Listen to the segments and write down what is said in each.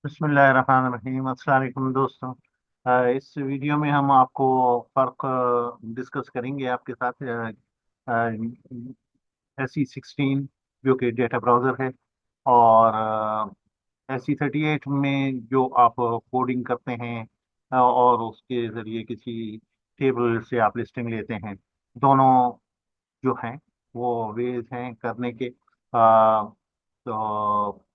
बिस्मिल्लाहिर्रहमानिर्रहीम। अस्सलाम वालेकुम दोस्तों। इस वीडियो में हम आपको फ़र्क डिस्कस करेंगे आपके साथ। SE16 जो कि डेटा ब्राउज़र है, और SE38 में जो आप कोडिंग करते हैं और उसके ज़रिए किसी टेबल से आप लिस्टिंग लेते हैं। दोनों जो हैं वो वेज हैं करने के। तो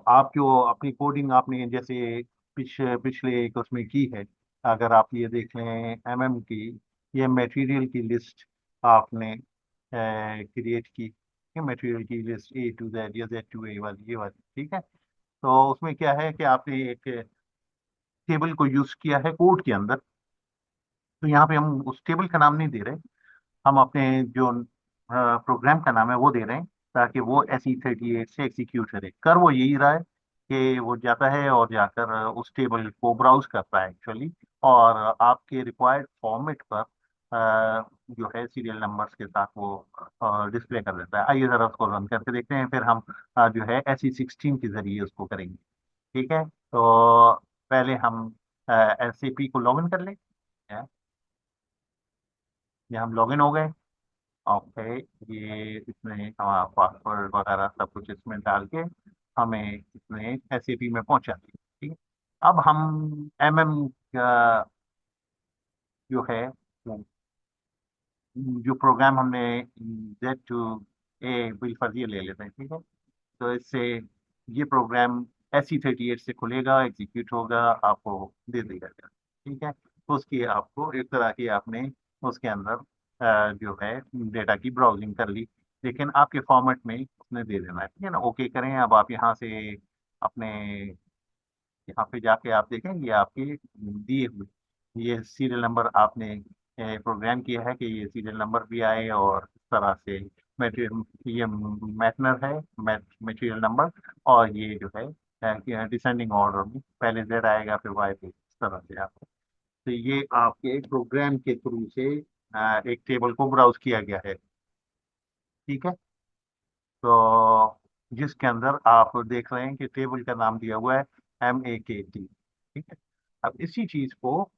आप जो अपनी कोडिंग आपने जैसे पिछले एक उसमें की है, अगर आप ये देख लें की, ये मटेरियल की लिस्ट आपने क्रिएट की। मटेरियल की लिस्ट A to Z या Z to A वाली, ये वाली, ठीक है। तो उसमें क्या है कि आपने एक टेबल को यूज किया है कोड के अंदर। तो यहाँ पे हम उस टेबल का नाम नहीं दे रहे, हम अपने जो प्रोग्राम का नाम है वो दे रहे हैं, ताकि वो SE38 से एग्जीक्यूट करे। कर वो यही रहा है कि वो जाता है और जाकर उस टेबल को ब्राउज करता है एक्चुअली, और आपके रिक्वायर्ड फॉर्मेट पर जो है सीरियल नंबर्स के साथ वो डिस्प्ले कर देता है। आइए जरा उसको रन करके देखते हैं, फिर हम जो है SE16 के जरिए उसको करेंगे। ठीक है, तो पहले हम SAP को लॉगिन कर लें। ये हम लॉगिन हो गए। ओके, ये इसमें हमारा पासवर्ड वगैरह सब कुछ इसमें डाल के हमें इसमें SAP में पहुंचा दिया। ठीक है, अब हम का जो है वो जो प्रोग्राम हमने Z to A बिल फर्जी ले लेते हैं, ठीक है। तो इससे ये प्रोग्राम SE38 से खुलेगा, एग्जीक्यूट होगा, आपको दे देगा। ठीक है, तो उसकी आपको एक तरह की आपने उसके अंदर जो है डेटा की ब्राउजिंग कर ली, लेकिन आपके फॉर्मेट में उसने दे देना है। ठीक है ना, ओके करें। अब आप यहाँ से अपने यहाँ पे जाके आप देखें, ये आपके दिए हुए ये सीरियल नंबर आपने प्रोग्राम किया है कि ये सीरियल नंबर भी आए, और इस तरह से मटेरियल ये मैटनर है, मटेरियल नंबर, और ये जो है डिसेंडिंग ऑर्डर में पहले Z आएगा फिर Y पे, इस तरह से आपको। तो ये आपके प्रोग्राम के थ्रू से एक टेबल को ब्राउज किया गया है। ठीक है, तो जिसके अंदर आप देख रहे हैं कि टेबल का नाम दिया हुआ है MAKT। ठीक है, अब इसी चीज को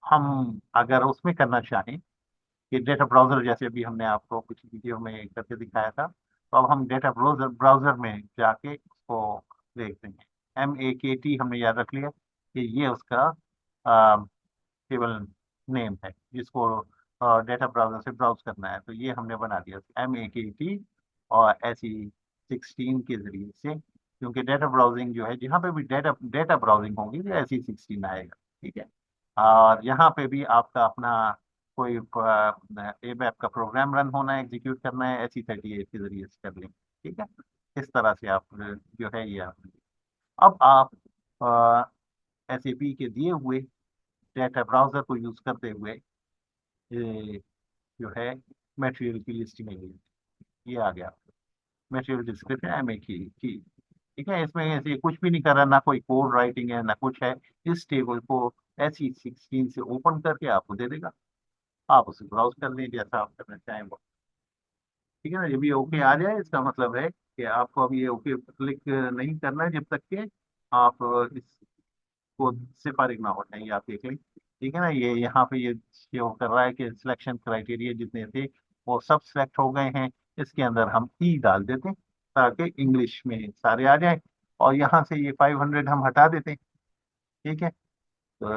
हम अगर उसमें करना चाहें कि डेटा ब्राउजर, जैसे अभी हमने आपको कुछ वीडियो में करके दिखाया था, तो अब हम डेटा ब्राउजर ब्राउजर में जाके उसको देखते हैं। MAKT हमने याद रख लिया कि ये उसका टेबल नेम है जिसको डेटा ब्राउजर से ब्राउज करना है। तो ये हमने बना दिया MAKT, और SE16 के जरिए से, क्योंकि डेटा ब्राउजिंग जो है जहाँ पे भी डेटा डेटा ब्राउजिंग होगी तो SE16 आएगा। ठीक है, और यहाँ पे भी आपका अपना कोई ABAP का प्रोग्राम रन होना है, एग्जीक्यूट करना है, SE38 के जरिए से कर लेंगे। ठीक है, इस तरह से आप जो है ये आप, अब आप SAP के दिए हुए डेटा ब्राउजर को यूज करते हुए ये जो है मटेरियल की लिस्टिंग है, ये आ गया मटेरियल डिस्क्रिप्शन MAKT। ठीक है, इसमें ऐसे कुछ भी नहीं कर रहा, ना कोई कोड राइटिंग है ना कुछ है। इस टेबल को SE16 से ओपन करके आपको दे देगा, आप उसे ब्राउज कर लें जैसा आप करना चाहें वो। ठीक है ना, जब ये ओके आ जाए इसका मतलब है कि आपको अब ये ओके क्लिक नहीं करना है जब तक कि आप इसको से फारिग ना हो जाए। ये आप देख लें। ठीक है ना, ये यहाँ पे ये वो कर रहा है कि सिलेक्शन क्राइटेरिया जितने थे वो सब सिलेक्ट हो गए हैं। इसके अंदर हम ई डाल देते हैं ताकि इंग्लिश में सारे आ जाए, और यहाँ से ये 500 हम हटा देते हैं। ठीक है, तो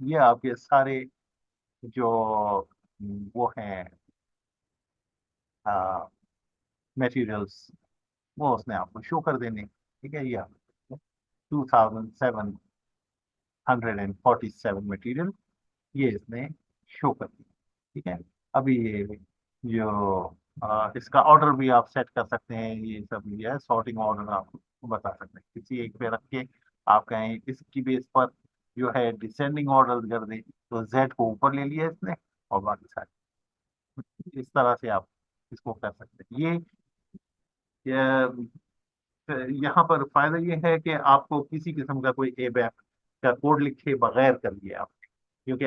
ये आपके सारे जो वो हैं मटेरियल्स, वो उसने आपको शो कर देने। ठीक है, ये 2747 मटेरियल ये इसने शो कर दिया। ठीक है, अभी ये जो इसका ऑर्डर भी आप सेट कर सकते हैं, ये सब ये है सॉर्टिंग ऑर्डर आप बता सकते हैं किसी एक पे रख के। आप कहें इसकी बेस पर जो है डिसेंडिंग ऑर्डर कर दें, तो Z को ऊपर ले लिया इसने, और बाकी सारे इस तरह से आप इसको कर सकते हैं। ये यहाँ पर फायदा ये है कि आपको किसी किस्म का कोई ABAP का कोड लिखे बगैर कर लिया आप, क्योंकि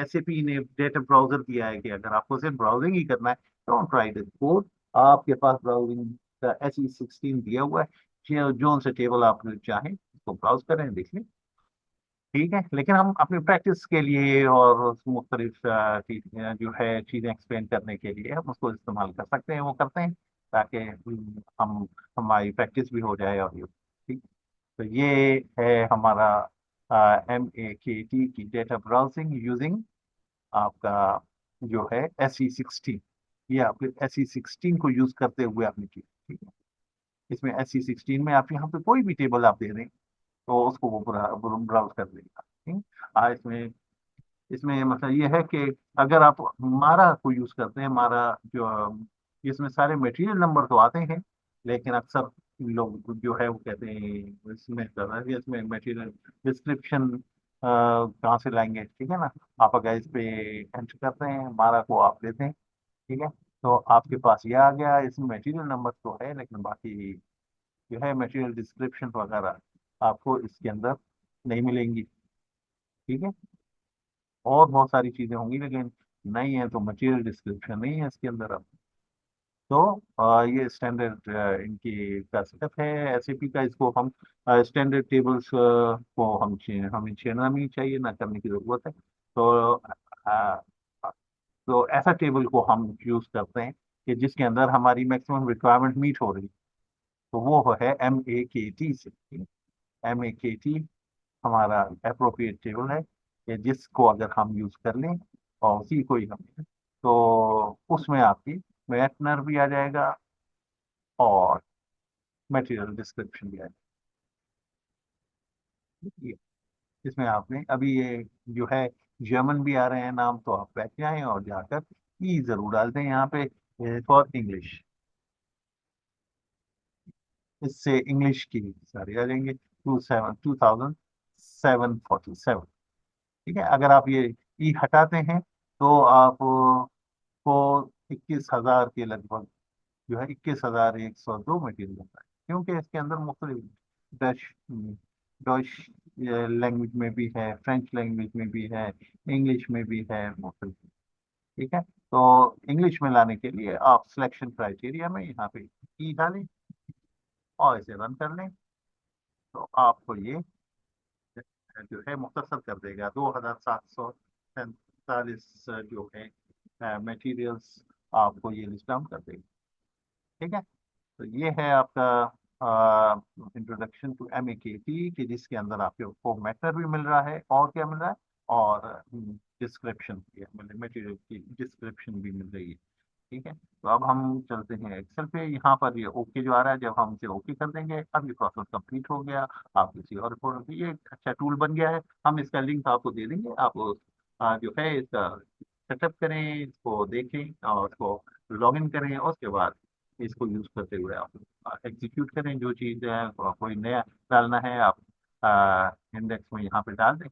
SAP ने डेटा ब्राउजर दिया है कि अगर आपको सिर्फ ब्राउजिंग ही करना है, डोंट राइट इट कोड। आपके पास ब्राउजिंग का SE16 दिया हुआ है, जो जो से टेबल आप चाहें उसको ब्राउज करें, देख लें। ठीक है, लेकिन हम अपनी प्रैक्टिस के लिए और मुख्तलिफ जो है चीज़ें एक्सप्लेन करने के लिए हम उसको इस्तेमाल कर सकते हैं, वो करते हैं, ताकि हम हमारी प्रैक्टिस भी हो जाए। और ये ठीक, तो ये है हमारा MAKT की डेटा ब्राउजिंग यूजिंग आपका जो है SE16। ये आपके SE16 को यूज करते हुए आपने की। ठीक है, इसमें SE16 में आप यहाँ पे कोई भी टेबल आप दे दें तो उसको वो ब्राउज कर लेगा। ठीक, इसमें इसमें मतलब ये है कि अगर आप मारा को यूज करते हैं, मारा जो इसमें सारे मटेरियल नंबर तो आते हैं, लेकिन अक्सर लोग जो है वो कहते हैं इसमें कर रहा है कि इसमें मटेरियल डिस्क्रिप्शन कहाँ से लाएंगे। ठीक है ना, आप अगर इस पे एंटर करते हैं, मारा को आप देते हैं, ठीक है, तो आपके पास ये आ गया। इसमें मटेरियल नंबर तो है, लेकिन बाकी जो है मटेरियल डिस्क्रिप्शन वगैरह आपको इसके अंदर नहीं मिलेंगी। ठीक है, और बहुत सारी चीजें होंगी, लेकिन नहीं है तो मटेरियल डिस्क्रिप्शन नहीं है इसके अंदर अब। तो ये स्टैंडर्ड इनकी का सेटअप है SAP का। इसको हम स्टैंडर्ड टेबल्स को हमें छेड़ना नहीं चाहिए, ना करने की जरूरत है। तो तो ऐसा टेबल को हम यूज करते हैं कि जिसके अंदर हमारी मैक्सिमम रिक्वायरमेंट मीट हो रही, तो वो है MAKT से। MAKT हमारा अप्रोप्रिएट टेबल है कि जिसको अगर हम यूज कर लें और उसी को ही हम, तो उसमें आपकी मैटनर भी आ जाएगा और मटेरियल डिस्क्रिप्शन भी आ जाएगा। इसमें आपने अभी ये जो है जर्मन भी आ रहे हैं नाम, तो आप बैठ जाएं और जाकर ई जरूर डाल दें यहाँ पे फॉर इंग्लिश। इससे इंग्लिश की सारी आ जाएंगे 2747। ठीक है, अगर आप ये ई हटाते हैं तो आप को 21,000 के लगभग जो है 21,102 मटेरियल होता है, क्योंकि इसके अंदर मुख्तलिफ डच डच लैंग्वेज में भी है, फ्रेंच लैंग्वेज में भी है, इंग्लिश में भी है मुख्तलिफ। ठीक है, तो इंग्लिश में लाने के लिए आप सिलेक्शन क्राइटेरिया में यहाँ पे ई डालें और इसे रन कर लें, तो आपको ये जो है मुख्तसर कर देगा 2,747 जो है मटेरियल्स आपको ये लिस्ट डाउन कर देगा। ठीक है, तो ये है आपका इंट्रोडक्शन टू MAKT, कि जिसके अंदर आपको मैटर भी मिल रहा है और क्या मिल रहा है, और डिस्क्रिप्शन भी मतलब मटेरियल की डिस्क्रिप्शन भी मिल रही है। ठीक है, तो अब हम चलते हैं एक्सेल पे। यहाँ पर ये ओके जो आ रहा है, जब हम इसे ओके कर देंगे, अब ये प्रोसेस कंप्लीट हो गया। आप किसी और रिपोर्ट, ये एक अच्छा टूल बन गया है। हम इसका लिंक आपको दे देंगे, आप जो है इसका सेटअप करें, इसको देखें और उसको लॉग इन करें, और उसके बाद इसको यूज करते हुए आप एग्जीक्यूट करें। जो चीज़ है कोई नया डालना है, आप इंडेक्स में यहाँ पे डाल दें।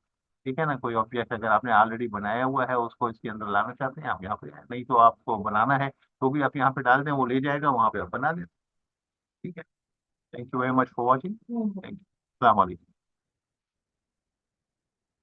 ठीक है ना, कोई ऑब्जेक्ट अगर आपने ऑलरेडी बनाया हुआ है उसको इसके अंदर लाना चाहते हैं, आप यहाँ पे, नहीं तो आपको बनाना है तो भी आप यहाँ पे डाल दें, वो ले जाएगा वहाँ पे, आप बना दें। ठीक है, thank you very much for watching, thank you, अस्सलाम वालेकुम।